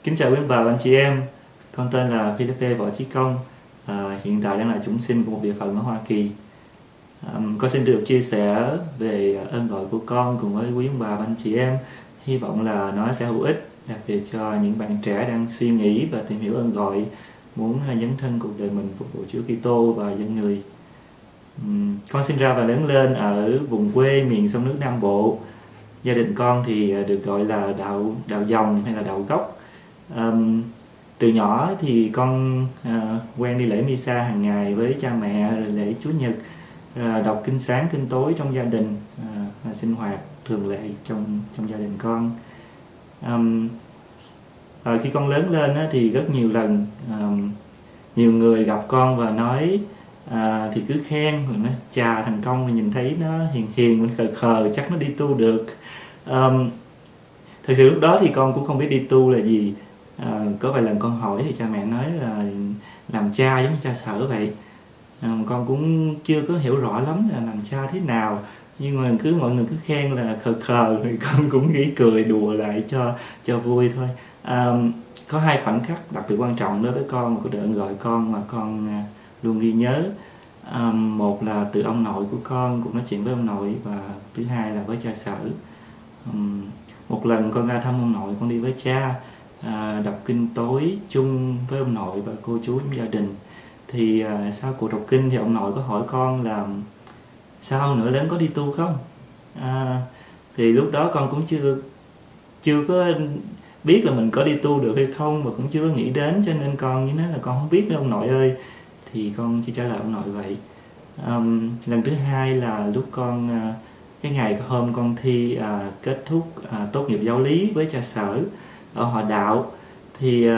Kính chào quý ông bà và anh chị em. Con tên là Philippe Võ Chí Công. Hiện tại đang là chủng sinh của một địa phận ở Hoa Kỳ. Con xin được chia sẻ về ơn gọi của con cùng với quý ông bà và anh chị em. Hy vọng là nó sẽ hữu ích, đặc biệt cho những bạn trẻ đang suy nghĩ và tìm hiểu ơn gọi, muốn dấn thân cuộc đời mình phục vụ Chúa Kitô và dân người. Con sinh ra và lớn lên ở vùng quê miền sông nước Nam Bộ. Gia đình con thì được gọi là đạo dòng hay là đạo gốc. Từ nhỏ thì con quen đi lễ Misa hàng ngày với cha mẹ, rồi lễ Chúa Nhật, đọc kinh sáng kinh tối trong gia đình, sinh hoạt thường lệ trong gia đình con. Khi con lớn lên thì rất nhiều lần nhiều người gặp con và nói thì cứ khen rồi nói chà, thằng Công mình nhìn thấy nó hiền hiền, mình khờ khờ chắc nó đi tu được. Thực sự lúc đó thì con cũng không biết đi tu là gì. Có vài lần con hỏi thì cha mẹ nói là làm cha giống như cha Sở vậy. Con cũng chưa có hiểu rõ lắm là làm cha thế nào, nhưng mà mọi người cứ khen là khờ khờ thì con cũng nghĩ cười đùa lại cho vui thôi. Có hai khoảnh khắc đặc biệt quan trọng đối với con mà cuộc đời gọi con mà con luôn ghi nhớ. Một là từ ông nội của con, cũng nói chuyện với ông nội, và thứ hai là với cha Sở. Một lần con ra thăm ông nội, con đi với cha, đọc kinh tối chung với ông nội và cô chú trong gia đình. Thì sau cuộc đọc kinh thì ông nội có hỏi con là sao nữa lớn có đi tu không. Thì lúc đó con cũng chưa có biết là mình có đi tu được hay không, và cũng chưa có nghĩ đến, cho nên con như nói là con không biết nữa ông nội ơi. Thì con chỉ trả lời ông nội vậy. Lần thứ hai là lúc con cái ngày hôm con thi kết thúc tốt nghiệp giáo lý với cha Sở ở Hòa Đạo. Thì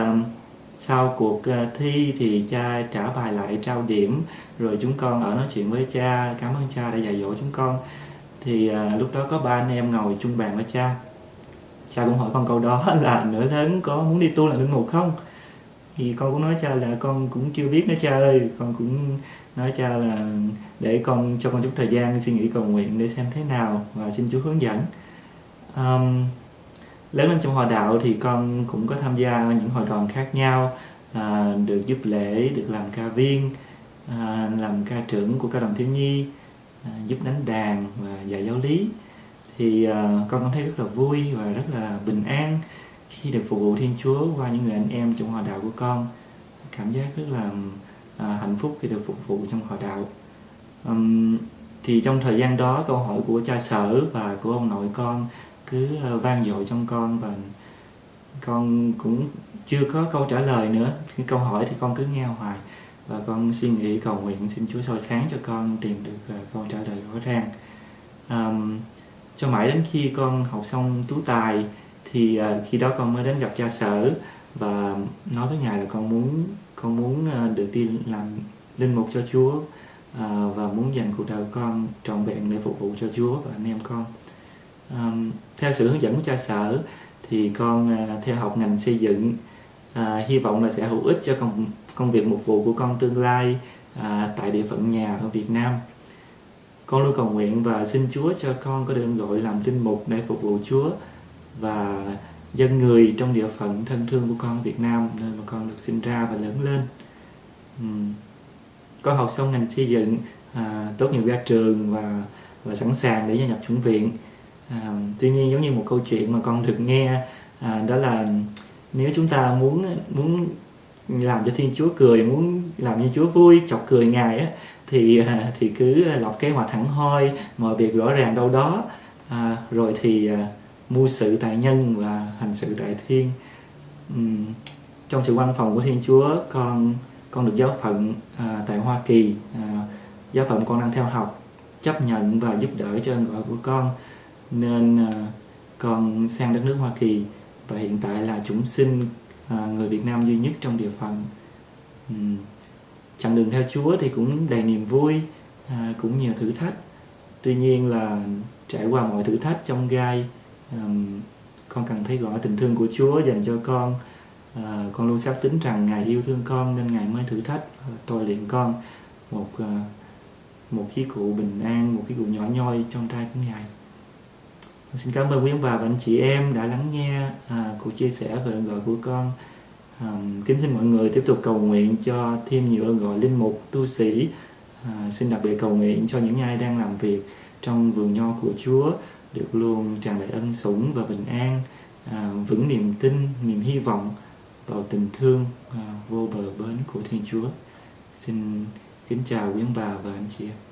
sau cuộc thi thì cha trả bài lại, trao điểm, rồi chúng con ở nói chuyện với cha, cảm ơn cha đã dạy dỗ chúng con. Thì lúc đó có ba anh em ngồi chung bàn với cha. Cha cũng hỏi con câu đó là nữa lớn có muốn đi tu làm linh mục không. Thì con cũng nói cha là con cũng chưa biết nữa cha ơi. Con cũng nói cha là để cho con chút thời gian suy nghĩ cầu nguyện để xem thế nào, và xin Chúa hướng dẫn. Lớn lên trong Hòa Đạo thì con cũng có tham gia những hội đoàn khác nhau, được giúp lễ, được làm ca viên, làm ca trưởng của ca đoàn thiếu nhi, giúp đánh đàn và dạy giáo lý. Thì con cảm thấy rất là vui và rất là bình an khi được phục vụ Thiên Chúa qua những người anh em trong Hòa Đạo của con. Cảm giác rất là hạnh phúc khi được phục vụ trong Hòa Đạo. Thì trong thời gian đó, câu hỏi của cha Sở và của ông nội con cứ vang dội trong con, và con cũng chưa có câu trả lời nữa. Cái câu hỏi thì con cứ nghe hoài, và con suy nghĩ cầu nguyện xin Chúa soi sáng cho con tìm được câu trả lời rõ ràng. Cho mãi đến khi con học xong tú tài thì khi đó con mới đến gặp cha Sở và nói với Ngài là con muốn được đi làm linh mục cho Chúa, và muốn dành cuộc đời con trọn vẹn để phục vụ cho Chúa và anh em con. Theo sự hướng dẫn của cha Sở thì con theo học ngành xây dựng, hy vọng là sẽ hữu ích cho công việc mục vụ của con tương lai tại địa phận nhà ở Việt Nam. Con luôn cầu nguyện và xin Chúa cho con có được gọi làm linh mục để phục vụ Chúa và dân người trong địa phận thân thương của con ở Việt Nam, nơi mà con được sinh ra và lớn lên. Con học xong ngành xây dựng, tốt nghiệp ra trường và sẵn sàng để gia nhập chủng viện. Tuy nhiên giống như một câu chuyện mà con được nghe, đó là nếu chúng ta muốn làm cho Thiên Chúa cười, muốn làm cho Chúa vui, chọc cười Ngài thì cứ lập kế hoạch hẳn hoi, mọi việc rõ ràng đâu đó, rồi thì mưu sự tại nhân và hành sự tại thiên. Trong sự văn phòng của Thiên Chúa, con được giáo phận tại Hoa Kỳ. Giáo phận con đang theo học chấp nhận và giúp đỡ cho ơn gọi của con, nên con sang đất nước Hoa Kỳ và hiện tại là chủng sinh người Việt Nam duy nhất trong địa phận. Chặng đường theo Chúa thì cũng đầy niềm vui, cũng nhiều thử thách. Tuy nhiên là trải qua mọi thử thách trong gai, con càng thấy rõ tình thương của Chúa dành cho con. Con luôn xác tín rằng Ngài yêu thương con, nên Ngài mới thử thách và tôi luyện con một khí cụ bình an, một khí cụ nhỏ nhoi trong tay của Ngài. Xin cảm ơn quý ông bà và anh chị em đã lắng nghe cuộc chia sẻ về ơn gọi của con. Kính xin mọi người tiếp tục cầu nguyện cho thêm nhiều ơn gọi linh mục, tu sĩ. Xin đặc biệt cầu nguyện cho những ai đang làm việc trong vườn nho của Chúa được luôn tràn đầy ân sủng và bình an, vững niềm tin, niềm hy vọng vào tình thương vô bờ bến của Thiên Chúa. Xin kính chào quý ông bà và anh chị em.